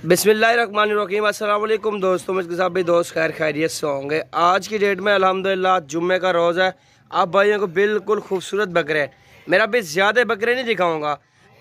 बिस्मिल्लाहिर्रहमानिर्रहीम। अस्सलाम वालेकुम दोस्तों, मुझके साथ भी दोस्त खैर खैरियत से होंगे। आज की डेट में अल्हम्दुलिल्लाह जुम्मे का रोज़ है। आप भाइयों को बिल्कुल खूबसूरत बकरे, मेरा भी ज़्यादा बकरे नहीं दिखाऊंगा,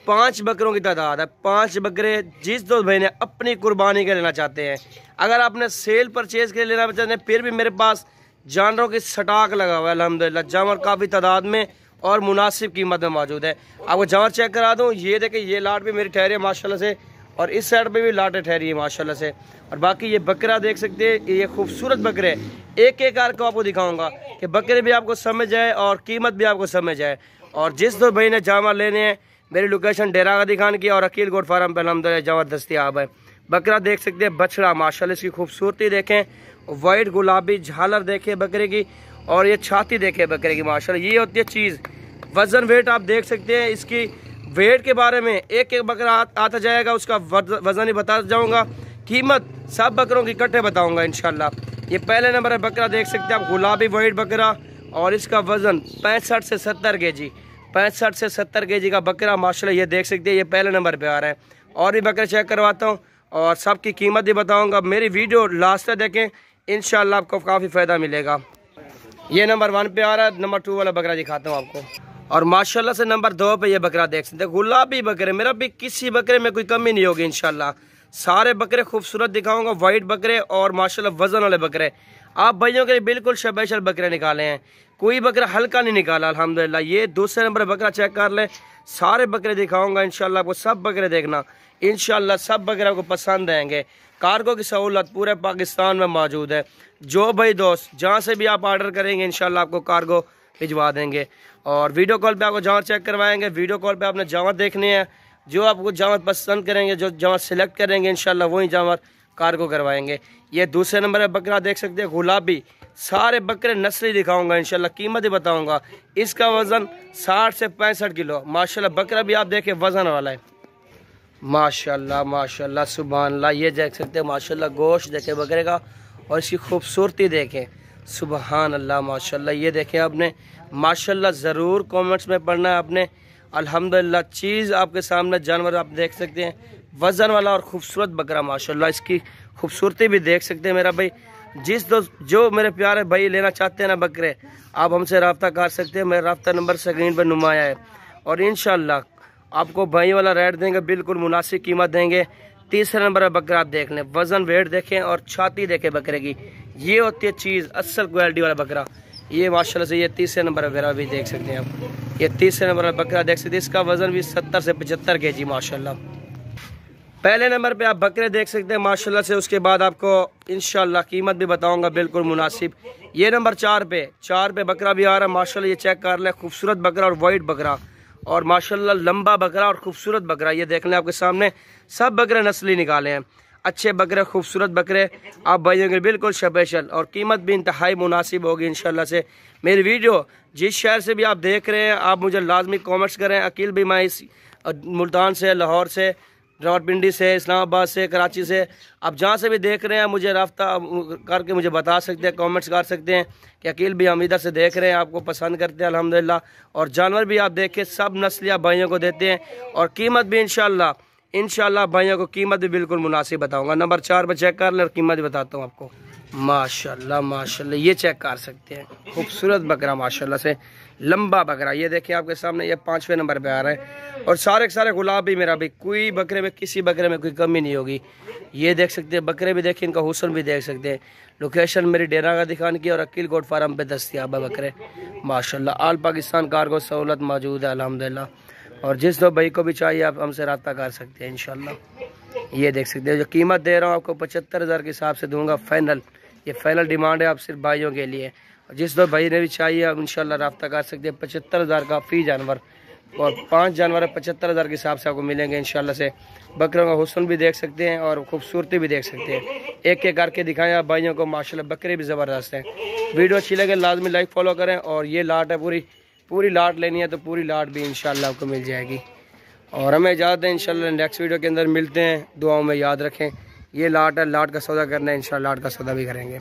5 बकरों की तादाद है। 5 बकरे जिस दोस्त भाई ने अपनी कुर्बानी के लेना चाहते हैं, अगर आपने सेल परचेज़ के लेना चाहते हैं, फिर भी मेरे पास जानवरों की स्टॉक लगा हुआ है। अल्हम्दुलिल्लाह जानवर काफ़ी तादाद में और मुनासिब कीमत में मौजूद है। आपको जानवर चेक करा दूँ, ये देखें, ये लाट भी मेरी ठहरी है माशाल्लाह से, और इस साइड पे भी लाटें ठहरी है माशाल्लाह से। और बाकी ये बकरा देख सकते हैं, ये खूबसूरत बकरे। एक एक आर को आपको दिखाऊंगा कि बकरे भी आपको समझ आए और कीमत भी आपको समझ आए। और जिस दो भाई ने जानवर लेने हैं, मेरी लोकेशन डेरा का दिखान की और अकील गोट फार्म पर अल्हम्दुलिल्लाह जानवर दस्तियाब है। बकरा देख सकते हैं, बछड़ा माशाल्लाह इसकी खूबसूरती देखें, वाइट गुलाबी झालर देखें बकरे की, और ये छाती देखें बकरे की माशाल्लाह। ये होती है चीज़। वजन वेट आप देख सकते हैं, इसकी वेट के बारे में एक एक बकरा आता जाएगा, उसका वजन ही बता जाऊंगा, कीमत सब बकरों की इकट्ठे बताऊंगा इंशाल्लाह। ये पहले नंबर है बकरा देख सकते हैं आप, गुलाबी वाइट बकरा, और इसका वजन 65 से 70 केजी, 65 से 70 केजी का बकरा माशाल्लाह। ये देख सकते हैं, ये पहले नंबर पे आ रहा है। और भी बकरे चेक करवाता हूँ और सबकी कीमत भी बताऊँगा। मेरी वीडियो लास्ट तक देखें, इंशाल्लाह आपको काफ़ी फ़ायदा मिलेगा। ये नंबर 1 पे आ रहा है। नंबर 2 वाला बकरा दिखाता हूँ आपको। और माशाल्लाह से नंबर 2 पे ये बकरा देख सकते हैं, गुलाबी बकरे। मेरा भी किसी बकरे में कोई कमी नहीं होगी इंशाल्लाह। सारे बकरे खूबसूरत दिखाऊंगा, वाइट बकरे और माशाल्लाह वजन वाले बकरे। आप भाइयों के लिए बिल्कुल स्पेशल बकरे निकाले हैं, कोई बकरा हल्का नहीं निकाला अल्हम्दुलिल्लाह। ये दूसरे नंबर बकरा चेक कर ले, सारे बकरे दिखाऊंगा इंशाल्लाह आपको। सब बकरे देखना इंशाल्लाह, सब बकरे आपको पसंद आएंगे। कार्गो की सहूलत पूरे पाकिस्तान में मौजूद है। जो भाई दोस्त जहाँ से भी आप ऑर्डर करेंगे इंशाल्लाह आपको कार्गो भिजवा देंगे। और वीडियो कॉल पे आपको जानवर चेक करवाएंगे। वीडियो कॉल पे आपने जानवर देखने हैं, जो आपको जानवर पसंद करेंगे, जो जानवर सिलेक्ट करेंगे इंशाल्लाह वही जानवर कार्गो करवाएंगे। ये दूसरे नंबर है बकरा देख सकते हैं, गुलाबी। सारे बकरे नस्ली दिखाऊंगा इंशाल्लाह, कीमत ही बताऊंगा। इसका वजन 60 से 65 किलो माशाल्लाह। बकरा भी आप देखें वजन वाला है माशाल्लाह माशाल्लाह सुभान अल्लाह। ये देख सकते हैं माशाल्लाह, गोश्त देखें बकरे का और इसकी खूबसूरती देखें, सुभान अल्लाह माशाल्लाह। ये देखें आपने माशाल्लाह, ज़रूर कमेंट्स में पढ़ना है आपने। अल्हम्दुलिल्लाह चीज़ आपके सामने, जानवर आप देख सकते हैं, वज़न वाला और ख़ूबसूरत बकरा माशाल्लाह। इसकी खूबसूरती भी देख सकते हैं मेरा भाई। जिस दोस्त जो मेरे प्यारे भाई लेना चाहते हैं ना बकरे, आप हमसे रब्ता कर सकते हैं। मेरा रब्ता नंबर स्क्रीन पर नुमाया है। और इंशाल्लाह आपको भाई वाला रेट देंगे, बिल्कुल मुनासिब कीमत देंगे। तीसरे नंबर पर बकरा आप देख लें, वज़न वेट देखें और छाती देखें बकरे की। ये होती है चीज़, असल क्वालिटी वाला बकरा। ये माशाल्लाह से ये तीसरे नंबर पर भी देख सकते हैं आप। ये तीसरे नंबर पर बकरा देख सकते हैं, इसका वज़न भी 70 से 75 केजी माशाल्लाह। पहले नंबर पे आप बकरे देख सकते हैं माशाल्लाह से। उसके बाद आपको इंशाल्लाह कीमत भी बताऊंगा बिल्कुल मुनासिब। ये नंबर 4 पे बकरा भी आ रहा है माशाल्लाह। ये चेक कर ले, खूबसूरत बकरा और वाइट बकरा, और माशाल्लाह लंबा बकरा और खूबसूरत बकरा। ये देख लें आपके सामने, सब बकरे नस्ली निकाले हैं, अच्छे बकरे, खूबसूरत बकरे। आप भाइयों के बिल्कुल स्पेशल, और कीमत भी इंतहाई मुनासिब होगी इंशाल्लाह से। मेरी वीडियो जिस शहर से भी आप देख रहे हैं, आप मुझे लाजमी कमेंट्स करें। अकील भी मैं इस मुल्तान से, लाहौर से, रावलपिंडी से, इस्लामाबाद से, कराची से, आप जहाँ से भी देख रहे हैं मुझे रब्ता करके मुझे बता सकते हैं, कमेंट्स कर सकते हैं कि अकील भी हम इधर से देख रहे हैं, आपको पसंद करते हैं अल्हम्दुलिल्लाह। और जानवर भी आप देखें, सब नस्लियाँ भाइयों को देते हैं, और कीमत भी इंशाल्लाह भाइयों को कीमत भी बिल्कुल मुनासिब बताऊंगा। नंबर 4 पर चेक कर लें और कीमत भी बताता हूँ आपको। माशाल्लाह माशाल्लाह ये चेक कर सकते हैं, खूबसूरत बकरा माशाल्लाह से, लंबा बकरा। ये देखें आपके सामने, ये 5वें नंबर पे आ रहा है। और सारे के सारे गुलाबी मेरा भी, कोई बकरे में, किसी बकरे में कोई कमी नहीं होगी। ये देख सकते हैं बकरे भी, देखें इनका हुस्न भी देख सकते हैं। लोकेशन मेरी डेरा का दिखान की और अकील गोट फार्म पे दस्तियाब है बकरे माशाल्लाह। आल पाकिस्तान कार्गो सहूलत मौजूद है अल्हम्दुलिल्लाह। और जिस दो भाई को भी चाहिए आप हमसे रब्ता कर सकते हैं इंशाल्लाह। ये देख सकते हैं, जो कीमत दे रहा हूँ आपको 75,000 के हिसाब से दूंगा फाइनल। ये फाइनल डिमांड है आप सिर्फ भाइयों के लिए। जिस दो भाई ने भी चाहिए आप इंशाल्लाह रब्ता कर सकते हैं। 75,000 का फी जानवर, और 5 जानवर 75,000 के हिसाब से आपको मिलेंगे इंशाल्लाह से। बकरों का हुस्न भी देख सकते हैं और खूबसूरती भी देख सकते हैं। एक एक करके दिखाएं आप भाइयों को माशाल्लाह। बकरे भी ज़बरदस्त हैं। वीडियो अच्छी लगे लाजमी लाइक फॉलो करें। और ये लाट है, पूरी लाट लेनी है तो पूरी लाट भी इंशाल्लाह आपको मिल जाएगी। और हमें इजाज़त है, इंशाल्लाह नेक्स्ट वीडियो के अंदर मिलते हैं। दुआओं में याद रखें। ये लाट है, लाट का सौदा करना है इंशाल्लाह, लाट का सौदा भी करेंगे।